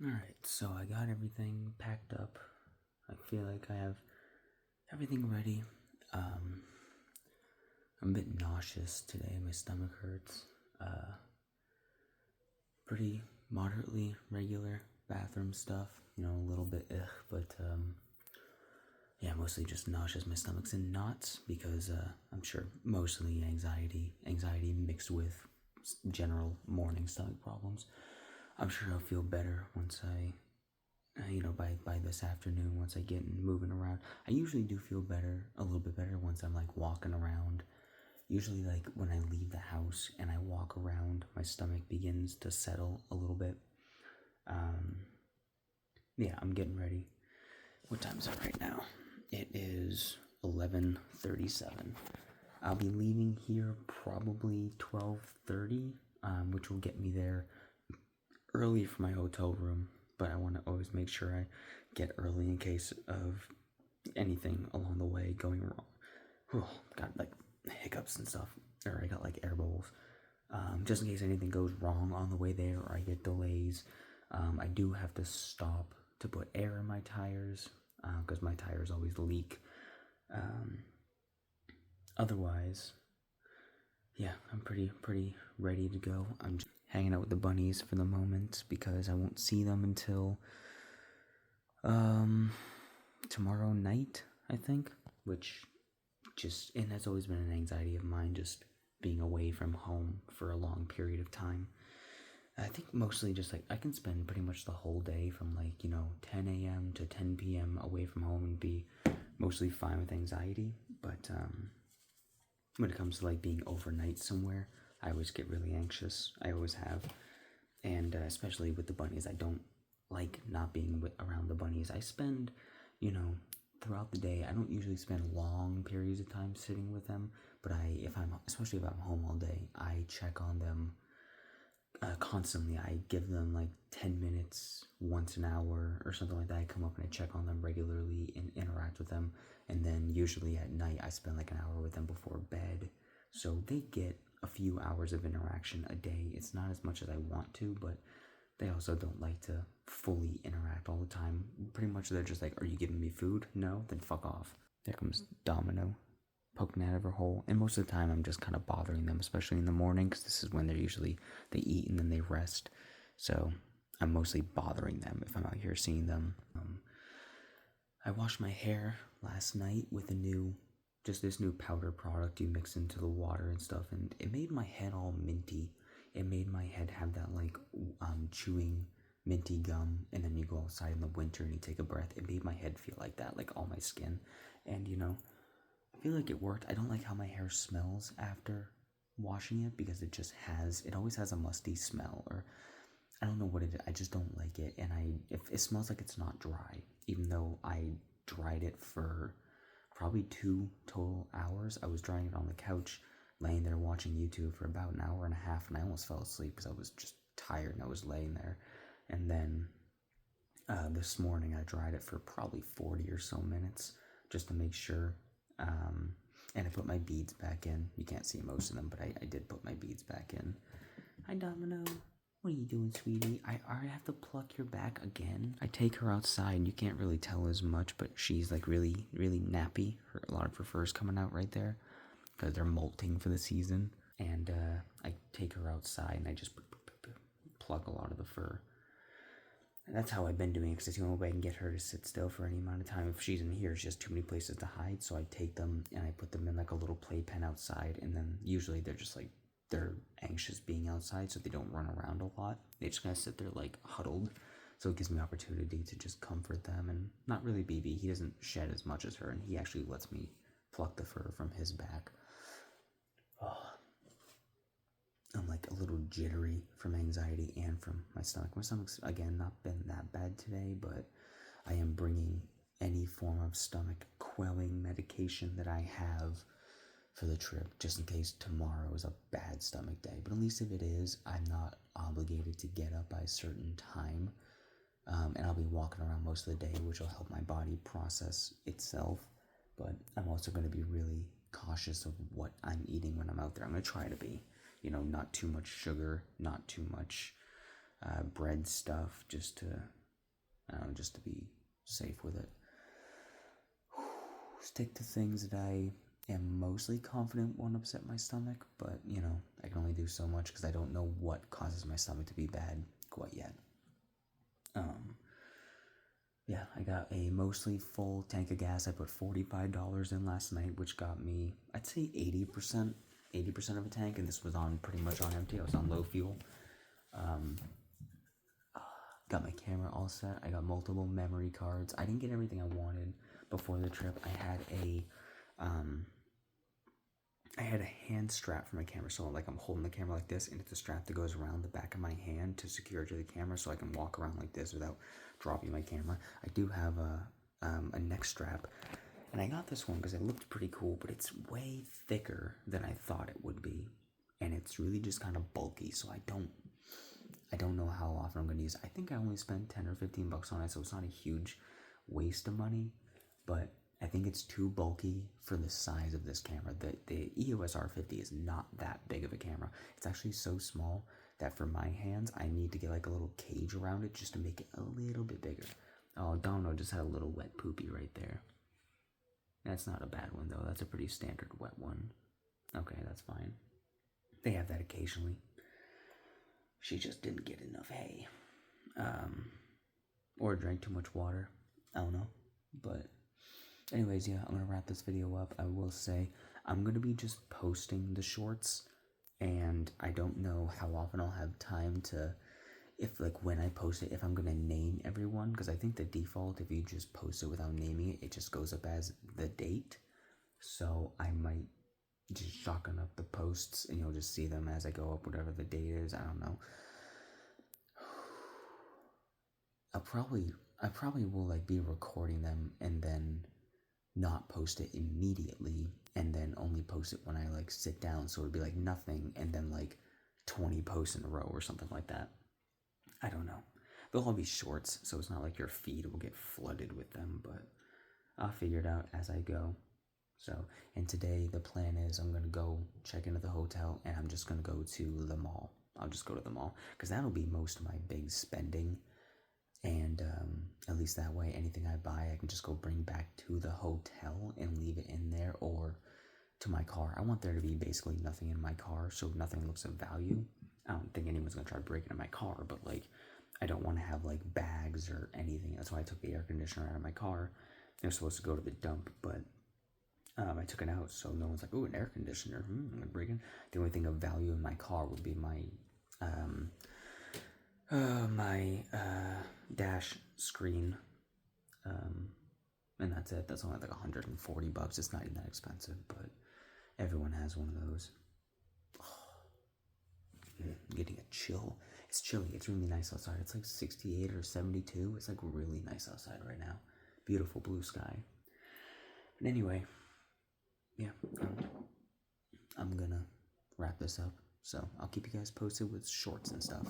Alright, so I got everything packed up. I feel like I have everything ready. Um, I'm a bit nauseous today. My stomach hurts. Pretty moderately regular bathroom stuff. A little bit but yeah, mostly just nauseous. My stomach's in knots because I'm sure mostly anxiety mixed with general morning stomach problems. I'm sure I'll feel better once by this afternoon, once I get moving around. I usually do feel better, a little bit better, once I'm like walking around. Usually, like when I leave the house and I walk around, my stomach begins to settle a little bit. Um, yeah, I'm getting ready. What time is it right now? It is 11:37. I'll be leaving here probably 12:30, which will get me there early for my hotel room. But I want to always make sure I get early in case of anything along the way going wrong. Got like hiccups and stuff, or I got like air bubbles. Just in case anything goes wrong on the way there or I get delays. I do have to stop to put air in my tires because my tires always leak. Otherwise, yeah, I'm pretty ready to go. I'm just hanging out with the bunnies for the moment because I won't see them until tomorrow night, I think, which and that's always been an anxiety of mine, just being away from home for a long period of time. I think mostly just like I can spend pretty much the whole day from 10 a.m. to 10 p.m. away from home and be mostly fine with anxiety. But when it comes to like being overnight somewhere, I always get really anxious. I always have. And especially with the bunnies, I don't like not being around the bunnies. I spend, throughout the day. I don't usually spend long periods of time sitting with them, but especially if I'm home all day, I check on them constantly. I give them like 10 minutes once an hour or something like that. I come up and I check on them regularly and interact with them. And then usually at night, I spend like an hour with them before bed. So they get a few hours of interaction a day. It's not as much as I want to, but they also don't like to fully interact all the time. Pretty much they're just like, are you giving me food? No? Then fuck off. There comes Domino, poking out of her hole. And most of the time I'm just kind of bothering them, especially in the morning, because this is when they eat and then they rest. So I'm mostly bothering them if I'm out here seeing them. I washed my hair last night with this new powder product you mix into the water and stuff, and it made my head all minty. It made my head have that like chewing minty gum, and then you go outside in the winter and you take a breath. It made my head feel like that, like all my skin. And I feel like it worked. I don't like how my hair smells after washing it because it always has a musty smell, or I don't know what it is. I just don't like it. And if it smells like it's not dry, even though I dried it for probably 2 total hours. I was drying it on the couch, laying there watching YouTube for about an hour and a half, and I almost fell asleep because I was just tired and I was laying there. And then this morning I dried it for probably 40 or so minutes just to make sure. And I put my beads back in. You can't see most of them, but I did put my beads back in. Hi, Domino. What are you doing, sweetie? I have to pluck your back again. I take her outside. You can't really tell as much, but she's like really, really nappy. A lot of her fur's coming out right there because they're molting for the season. And I take her outside and I just pluck a lot of the fur. And that's how I've been doing it because it's the only way I can get her to sit still for any amount of time. If she's in here, she has too many places to hide. So I take them and I put them in like a little playpen outside. And then usually they're anxious being outside, so they don't run around a lot. They just kind of sit there like huddled. So it gives me opportunity to just comfort them. And not really BB. He doesn't shed as much as her, and he actually lets me pluck the fur from his back. Oh, I'm like a little jittery from anxiety and from my stomach. My stomach's, again, not been that bad today, but I am bringing any form of stomach quelling medication that I have for the trip, just in case tomorrow is a bad stomach day. But at least if it is, I'm not obligated to get up by a certain time. And I'll be walking around most of the day, which will help my body process itself. But I'm also going to be really cautious of what I'm eating when I'm out there. I'm going to try to be, not too much sugar, not too much bread stuff, just to, I don't know, just to be safe with it. Stick to things that I am mostly confident won't upset my stomach, but I can only do so much because I don't know what causes my stomach to be bad quite yet. Yeah, I got a mostly full tank of gas. I put $45 in last night, which got me, I'd say 80% of a tank, and this was on pretty much on empty. I was on low fuel. Got my camera all set. I got multiple memory cards. I didn't get everything I wanted before the trip. I had a hand strap for my camera, so like I'm holding the camera like this, and it's a strap that goes around the back of my hand to secure it to the camera, so I can walk around like this without dropping my camera. I do have a neck strap, and I got this one because it looked pretty cool, but it's way thicker than I thought it would be, and it's really just kind of bulky. So I don't know how often I'm gonna use it. I think I only spent 10 or 15 bucks on it, so it's not a huge waste of money, but I think it's too bulky for the size of this camera. The EOS R50 is not that big of a camera. It's actually so small that for my hands, I need to get like a little cage around it just to make it a little bit bigger. Oh, Domino just had a little wet poopy right there. That's not a bad one though. That's a pretty standard wet one. Okay, that's fine. They have that occasionally. She just didn't get enough hay. Or drank too much water. I don't know. But anyways, yeah, I'm gonna wrap this video up. I will say I'm gonna be just posting the shorts, and I don't know how often I'll have time to, if like when I post it, if I'm gonna name everyone, because I think the default, if you just post it without naming it, it just goes up as the date. So I might just shotgun up the posts, and you'll just see them as I go up, whatever the date is. I don't know. I probably will like be recording them and then not post it immediately, and then only post it when I like sit down, so it'd be like nothing and then like 20 posts in a row or something like that. I don't know. They'll all be shorts, so it's not like your feed will get flooded with them, but I'll figure it out as I go. So, and today the plan is I'm gonna go check into the hotel, and I'm just gonna go to the mall. I'll just go to the mall because that'll be most of my big spending, and at least that way, anything I buy, I can just go bring back to the hotel and leave it in there, or to my car. I want there to be basically nothing in my car, so nothing looks of value. I don't think anyone's gonna try to break into my car, but like, I don't want to have like bags or anything. That's why I took the air conditioner out of my car. It was supposed to go to the dump, but I took it out, so no one's like, "Oh, an air conditioner. I'm gonna break in." The only thing of value in my car would be my dash screen, and that's it. That's only like $140. It's not even that expensive, but everyone has one of those. I'm getting a chill. It's chilly. It's really nice outside. It's like 68 or 72. It's like really nice outside right now. Beautiful blue sky. But anyway, yeah, I'm gonna wrap this up. So I'll keep you guys posted with shorts and stuff.